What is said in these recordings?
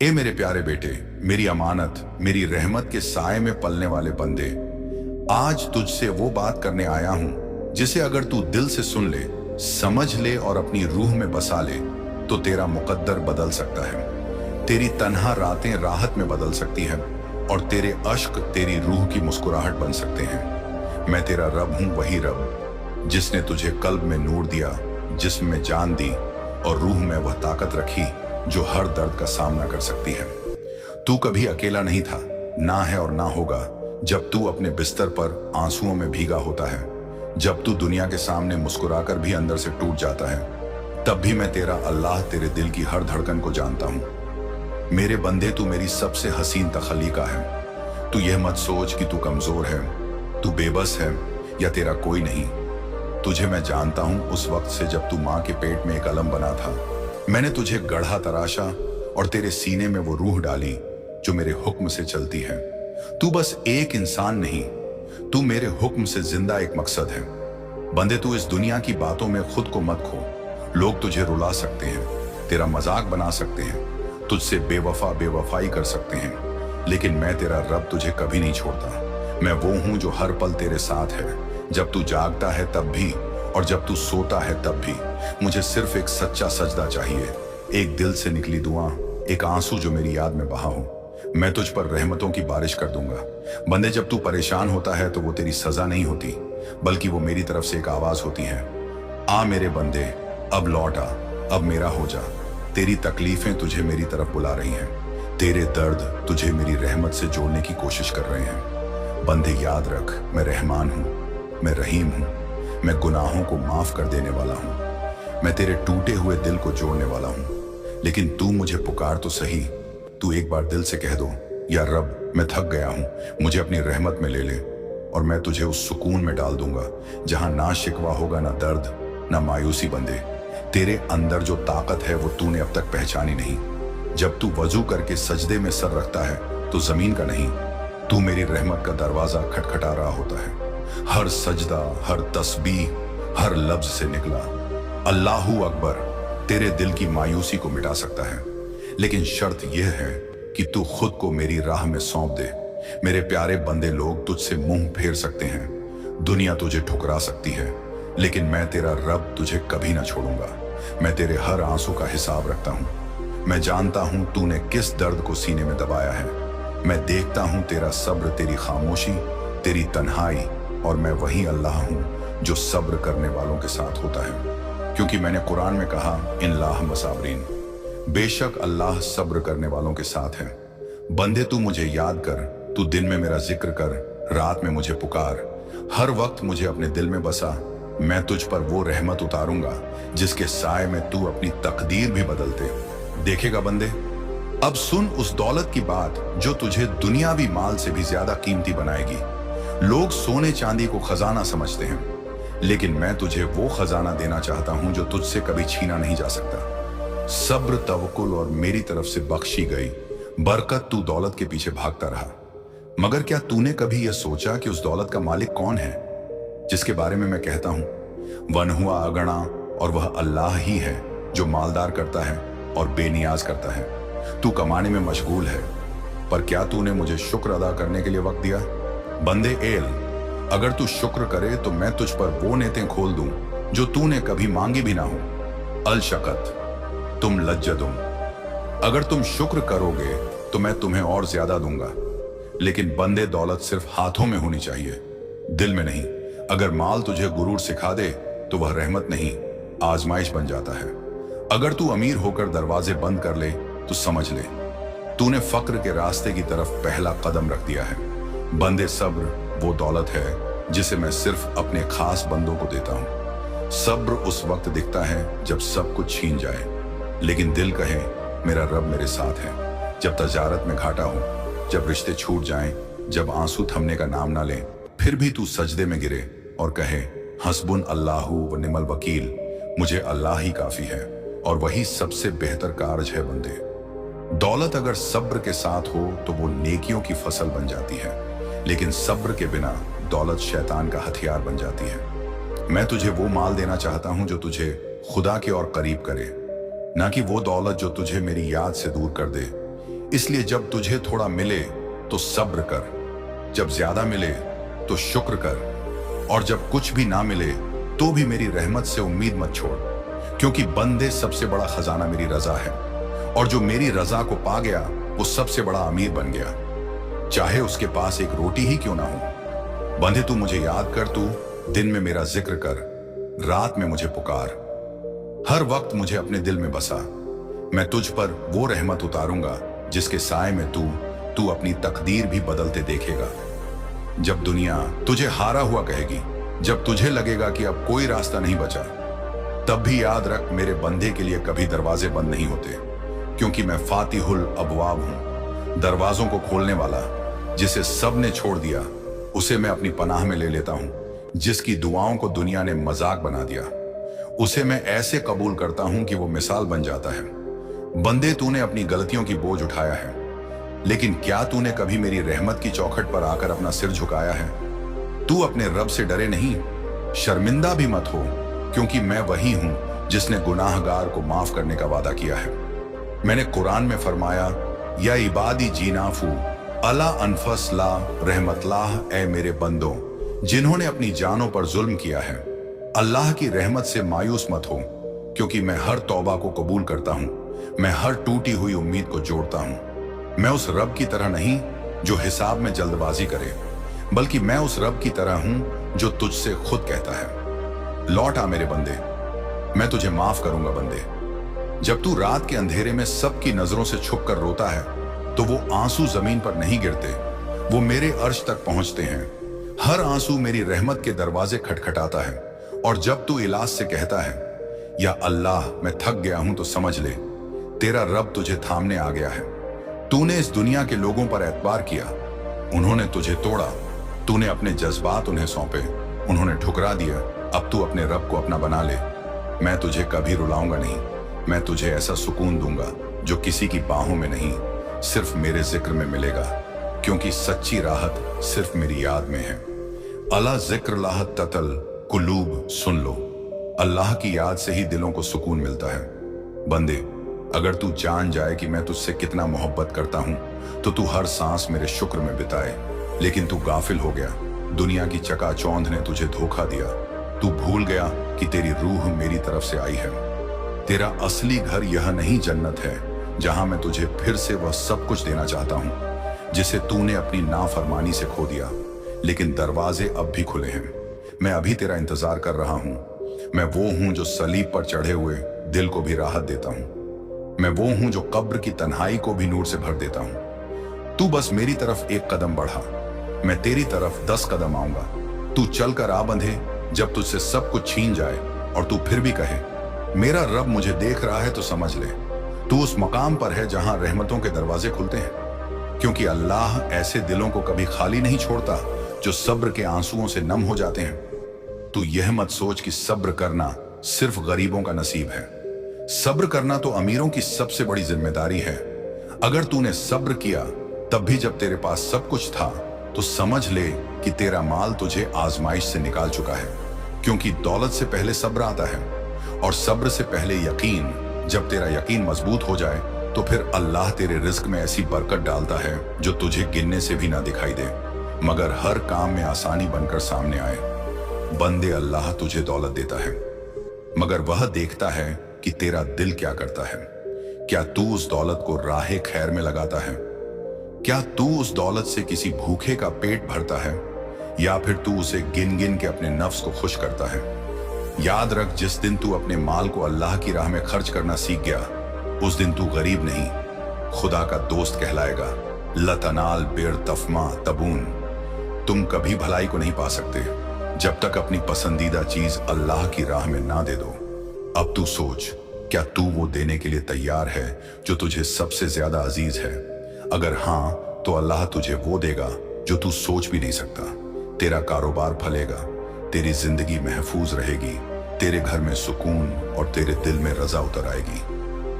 ए मेरे प्यारे बेटे, मेरी अमानत, मेरी रहमत के साए में पलने वाले बंदे, आज तुझसे वो बात करने आया हूं जिसे अगर तू दिल से सुन ले, समझ ले और अपनी रूह में बसा ले तो तेरा मुकद्दर बदल सकता है। तेरी तन्हा रातें राहत में बदल सकती हैं और तेरे अश्क तेरी रूह की मुस्कुराहट बन सकते हैं। मैं तेरा रब हूं, वही रब जिसने तुझे कल्ब में नूर दिया, जिस्म में जान दी और रूह में वह ताकत रखी जो हर दर्द का सामना कर सकती है। तू कभी अकेला नहीं था, ना है और ना होगा। जब तू अपने बिस्तर पर आंसुओं में भीगा होता है, जब तू दुनिया के सामने मुस्कुराकर भी अंदर से टूट जाता है, तब भी मैं तेरा अल्लाह तेरे दिल की हर धड़कन को जानता हूं। मेरे बंदे, तू मेरी सबसे हसीन तखलीका है। तू यह मत सोच कि तू कमजोर है, तू बेबस है या तेरा कोई नहीं। तुझे मैं जानता हूं उस वक्त से जब तू मां के पेट में एक अलम बना था। मैंने तुझे गढ़ा तराशा और तेरे सीने में वो रूह डाली जो मेरे हुक्म से चलती है। तू बस एक इंसान नहीं, तू मेरे हुक्म से जिंदा एक मकसद है। बंदे, तू इस दुनिया की बातों में खुद को मत खो। लोग तुझे रुला सकते हैं, तेरा मजाक बना सकते हैं, तुझसे बेवफाई कर सकते हैं, लेकिन मैं तेरा रब तुझे कभी नहीं छोड़ता। मैं वो हूं जो हर पल तेरे साथ है, जब तू जागता है तब भी और जब तू सोता है तब भी। मुझे सिर्फ एक सच्चा सजदा चाहिए, एक दिल से निकली दुआ, एक आंसू जो मेरी याद में बहा हो। मैं तुझ पर रहमतों की बारिश कर दूंगा। बंदे, जब तू परेशान होता है तो वो तेरी सजा नहीं होती, बल्कि वो मेरी तरफ से एक आवाज होती है। आ मेरे बंदे, अब लौट आ, अब मेरा हो जा। तेरी तकलीफें तुझे मेरी तरफ बुला रही हैं, तेरे दर्द तुझे मेरी रहमत से जोड़ने की कोशिश कर रहे हैं। बंदे, याद रख, मैं रहमान हूं, मैं रहीम हूं, मैं गुनाहों को माफ कर देने वाला हूं, मैं तेरे टूटे हुए दिल को जोड़ने वाला हूं। लेकिन तू मुझे पुकार तो सही, तू एक बार दिल से कह दो, या रब, मैं थक गया हूं, मुझे अपनी रहमत में ले ले, और मैं तुझे उस सुकून में डाल दूंगा जहां ना शिकवा होगा, ना दर्द, ना मायूसी। बंदे, तेरे अंदर जो ताकत है वो तूने अब तक पहचानी नहीं। जब तू वजू करके सजदे में सर रखता है तो जमीन का नहीं, तू मेरी रहमत का दरवाजा खटखटा रहा होता है। हर सजदा, हर तस्बीह, हर लफ्ज से निकला अल्लाहू अकबर तेरे दिल की मायूसी को मिटा सकता है। लेकिन शर्त यह है कि तू खुद को मेरी राह में सौंप दे। मेरे प्यारे बंदे, लोग तुझसे मुंह फेर सकते हैं, दुनिया तुझे ठुकरा सकती है, लेकिन मैं तेरा रब तुझे कभी ना छोड़ूंगा। मैं तेरे हर आंसू का हिसाब रखता हूं। मैं जानता हूं तूने किस दर्द को सीने में दबाया है। मैं देखता हूं तेरा सब्र, तेरी खामोशी, तेरी तन्हाई, और मैं वही अल्लाह हूं जो सब्र करने वालों के साथ होता है। क्योंकि मैंने कुरान में कहा, इन लाह मसाबरीन, बेशक अल्लाह सब्र करने वालों के साथ है। बंदे, तू मुझे याद कर, तू दिन में मेरा जिक्र कर, रात में मुझे पुकार, हर वक्त मुझे अपने दिल में बसा। मैं तुझ पर वो रहमत उतारूंगा जिसके साए में तू अपनी तकदीर भी बदलते देखेगा। बंदे, अब सुन उस दौलत की बात जो तुझे दुनियावी माल से भी ज्यादा कीमती बनाएगी। लोग सोने चांदी को खजाना समझते हैं, लेकिन मैं तुझे वो खजाना देना चाहता हूं जो तुझसे कभी छीना नहीं जा सकता। सब्र, तवक्कुल और मेरी तरफ से बख्शी गई बरकत, तू दौलत के पीछे भागता रहा। मगर क्या तूने कभी यह सोचा कि उस दौलत का मालिक कौन है जिसके बारे में मैं कहता हूं, वन हुआ अगणा, और वह अल्लाह ही है जो मालदार करता है और बेनियाज करता है। तू कमाने में मशगूल है, पर क्या तूने मुझे शुक्र अदा करने के लिए वक्त दिया? बंदे एल, अगर तू शुक्र करे तो मैं तुझ पर वो नेतें खोल दूं जो तूने कभी मांगी भी ना हो। अल शकत तुम लज्जदुम, अगर तुम शुक्र करोगे तो मैं तुम्हें और ज्यादा दूंगा। लेकिन बंदे, दौलत सिर्फ हाथों में होनी चाहिए, दिल में नहीं। अगर माल तुझे गुरूर सिखा दे तो वह रहमत नहीं, आजमाइश बन जाता है। अगर तू अमीर होकर दरवाजे बंद कर ले तो समझ ले तूने फक्र के रास्ते की तरफ पहला कदम रख दिया है। बंदे, सब्र वो दौलत है जिसे मैं सिर्फ अपने खास बंदों को देता हूं। सब्र उस वक्त दिखता है जब सब कुछ छीन जाए, लेकिन दिल कहे मेरा रब मेरे साथ है। जब तजारत में घाटा हो, जब रिश्ते छूट जाएं, जब आंसू थमने का नाम ना लें, फिर भी तू सजदे में गिरे और कहे, हस्बुन अल्लाहु व निमल वकील, मुझे अल्लाह ही काफी है और वही सबसे बेहतर कारज है। बंदे, दौलत अगर सब्र के साथ हो तो वो नेकियों की फसल बन जाती है, लेकिन सब्र के बिना दौलत शैतान का हथियार बन जाती है। मैं तुझे वो माल देना चाहता हूं जो तुझे खुदा के और करीब करे, ना कि वो दौलत जो तुझे मेरी याद से दूर कर दे। इसलिए जब तुझे थोड़ा मिले तो सब्र कर, जब ज्यादा मिले तो शुक्र कर, और जब कुछ भी ना मिले तो भी मेरी रहमत से उम्मीद मत छोड़, क्योंकि बंदे सबसे बड़ा खजाना मेरी रजा है, और जो मेरी रजा को पा गया वो सबसे बड़ा अमीर बन गया, चाहे उसके पास एक रोटी ही क्यों ना हो। बंदे तू मुझे याद कर, तू दिन में मेरा जिक्र कर, रात में मुझे पुकार, हर वक्त मुझे अपने दिल में बसा। मैं तुझ पर वो रहमत उतारूंगा जिसके साए में तू अपनी तकदीर भी बदलते देखेगा। जब दुनिया तुझे हारा हुआ कहेगी, जब तुझे लगेगा कि अब कोई रास्ता नहीं बचा, तब भी याद रख मेरे बंदे के लिए कभी दरवाजे बंद नहीं होते, क्योंकि मैं फातिहुल अबवाब हूं, दरवाजों को खोलने वाला। जिसे सब ने छोड़ दिया उसे मैं अपनी पनाह में ले लेता हूं, जिसकी दुआओं को दुनिया ने मजाक बना दिया उसे मैं ऐसे कबूल करता हूं कि वो मिसाल बन जाता है। बंदे तूने अपनी गलतियों की बोझ उठाया है, लेकिन क्या तूने कभी मेरी रहमत की चौखट पर आकर अपना सिर झुकाया है? तू अपने रब से डरे नहीं, शर्मिंदा भी मत हो, क्योंकि मैं वही हूं जिसने गुनाहगार को माफ करने का वादा किया है। मैंने कुरान में फरमाया, या इबादी जीनाफू अला अनफसला रहमतलाह, ए मेरे बंदों जिन्होंने अपनी जानों पर जुल्म किया है, अल्लाह की रहमत से मायूस मत हो, क्योंकि मैं हर तौबा को कबूल करता हूं, मैं हर टूटी हुई उम्मीद को जोड़ता हूं। मैं उस रब की तरह नहीं जो हिसाब में जल्दबाजी करे, बल्कि मैं उस रब की तरह हूं जो तुझसे खुद कहता है, लौट आ मेरे बंदे, मैं तुझे माफ करूंगा बंदे। जब तू रात के अंधेरे में सबकी नजरों से छुप कर रोता है, तो वो आंसू जमीन पर नहीं गिरते, वो मेरे अर्श तक पहुंचते हैं। हर आंसू मेरी रहमत के दरवाजे खटखटाता है, और जब तू इलाज से कहता है, या अल्लाह मैं थक गया हूं, तो समझ ले तेरा रब तुझे थामने आ गया है। तूने इस दुनिया के लोगों पर एतबार किया, उन्होंने तुझे तोड़ा, तूने अपने जज्बात उन्हें सौंपे, उन्होंने ठुकरा दिया, अब तू अपने रब को अपना बना ले। मैं तुझे कभी रुलाऊंगा नहीं, मैं तुझे ऐसा सुकून दूंगा जो किसी की बाहों में नहीं, सिर्फ मेरे जिक्र में मिलेगा, क्योंकि सच्ची राहत सिर्फ मेरी याद में है। अला जिक्र लाहत ततल कुलूब, सुन लो, अल्लाह की याद से ही दिलों को सुकून मिलता है। बंदे, अगर तू जान जाए कि मैं तुझसे कितना मोहब्बत करता हूं, तो तू हर सांस मेरे शुक्र में बिताए। लेकिन तू गाफिल हो गया, दुनिया की चकाचौंध ने तुझे धोखा दिया, तू भूल गया कि तेरी रूह मेरी तरफ से आई है। तेरा असली घर यह नहीं जन्नत है, जहां मैं तुझे फिर से वह सब कुछ देना चाहता हूं जिसे तूने अपनी नाफरमानी से खो दिया। लेकिन दरवाजे अब भी खुले हैं, मैं अभी तेरा इंतजार कर रहा हूं। मैं वो हूं जो सलीब पर चढ़े हुए दिल को भी राहत देता हूं, मैं वो हूं जो कब्र की तन्हाई को भी नूर से भर देता हूं। तू बस मेरी तरफ एक कदम बढ़ा, मैं तेरी तरफ 10 कदम आऊंगा। तू चल कर आ बंधे, जब तुझसे सब कुछ छीन जाए और तू फिर भी कहे मेरा रब मुझे देख रहा है, तो समझ ले तू उस मकाम पर है जहां रहमतों के दरवाजे खुलते हैं, क्योंकि अल्लाह ऐसे दिलों को कभी खाली नहीं छोड़ता जो सब्र के आंसुओं से नम हो जाते हैं। तू यह मत सोच कि सब्र करना सिर्फ गरीबों का नसीब है, सब्र करना तो अमीरों की सबसे बड़ी जिम्मेदारी है। अगर तूने सब्र किया तब भी जब तेरे पास सब कुछ था, तो समझ ले कि तेरा माल तुझे आजमाइश से निकाल चुका है, क्योंकि दौलत से पहले सब्र आता है, और सब्र से पहले यकीन। जब तेरा यकीन मजबूत हो जाए तो फिर अल्लाह तेरे रिस्क में ऐसी बरकत डालता है जो तुझे गिनने से भी ना दिखाई दे, मगर हर काम में आसानी बनकर सामने आए। बंदे, अल्लाह तुझे दौलत देता है, मगर वह देखता है कि तेरा दिल क्या करता है। क्या तू उस दौलत को राहे खैर में लगाता है? क्या तू उस दौलत से किसी भूखे का पेट भरता है, या फिर तू उसे गिन गिन के अपने नफ्स को खुश करता है? याद रख, जिस दिन तू अपने माल को अल्लाह की राह में खर्च करना सीख गया, उस दिन तू गरीब नहीं, खुदा का दोस्त कहलाएगा। लतनाल बेर तफमा तबून, तुम कभी भलाई को नहीं पा सकते जब तक अपनी पसंदीदा चीज अल्लाह की राह में ना दे दो। अब तू सोच, क्या तू वो देने के लिए तैयार है जो तुझे सबसे ज्यादा अजीज है? अगर हां, तो अल्लाह तुझे वो देगा जो तू सोच भी नहीं सकता। तेरा कारोबार फलेगा, तेरी जिंदगी महफूज रहेगी, तेरे घर में सुकून और तेरे दिल में रजा उतर आएगी,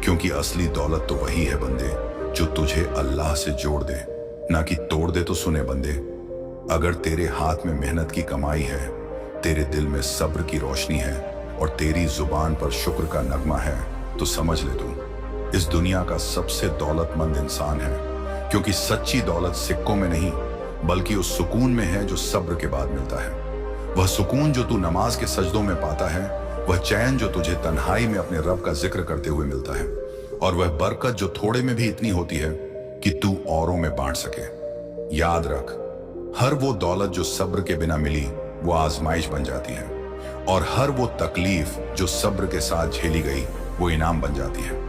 क्योंकि असली दौलत तो वही है बंदे जो तुझे अल्लाह से जोड़ दे, ना कि तोड़ दे। तो सुने बंदे, अगर तेरे हाथ में मेहनत की कमाई है, तेरे दिल में सब्र की रोशनी है और तेरी जुबान पर शुक्र का नगमा है, तो समझ ले तू इस दुनिया का सबसे दौलतमंद इंसान है, क्योंकि सच्ची दौलत सिक्कों में नहीं बल्कि उस सुकून में है जो सब्र के बाद मिलता है। वह सुकून जो तू नमाज के सजदों में पाता है, वह चैन जो तुझे तन्हाई में अपने रब का जिक्र करते हुए मिलता है, और वह बरकत जो थोड़े में भी इतनी होती है कि तू औरों में बांट सके। याद रख, हर वो दौलत जो सब्र के बिना मिली वो आजमाइश बन जाती है, और हर वो तकलीफ जो सब्र के साथ झेली गई वो इनाम बन जाती है।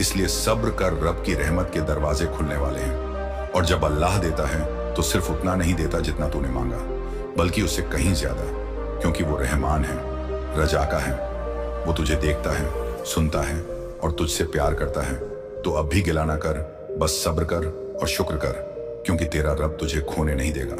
इसलिए सब्र कर, रब की रहमत के दरवाजे खुलने वाले हैं। और जब अल्लाह देता है तो सिर्फ उतना नहीं देता जितना तूने मांगा, बल्कि उससे कहीं ज्यादा, क्योंकि वो रहमान है, रजाका है। वो तुझे देखता है, सुनता है और तुझसे प्यार करता है। तो अब भी गिला ना कर, बस सब्र कर और शुक्र कर, क्योंकि तेरा रब तुझे खोने नहीं देगा।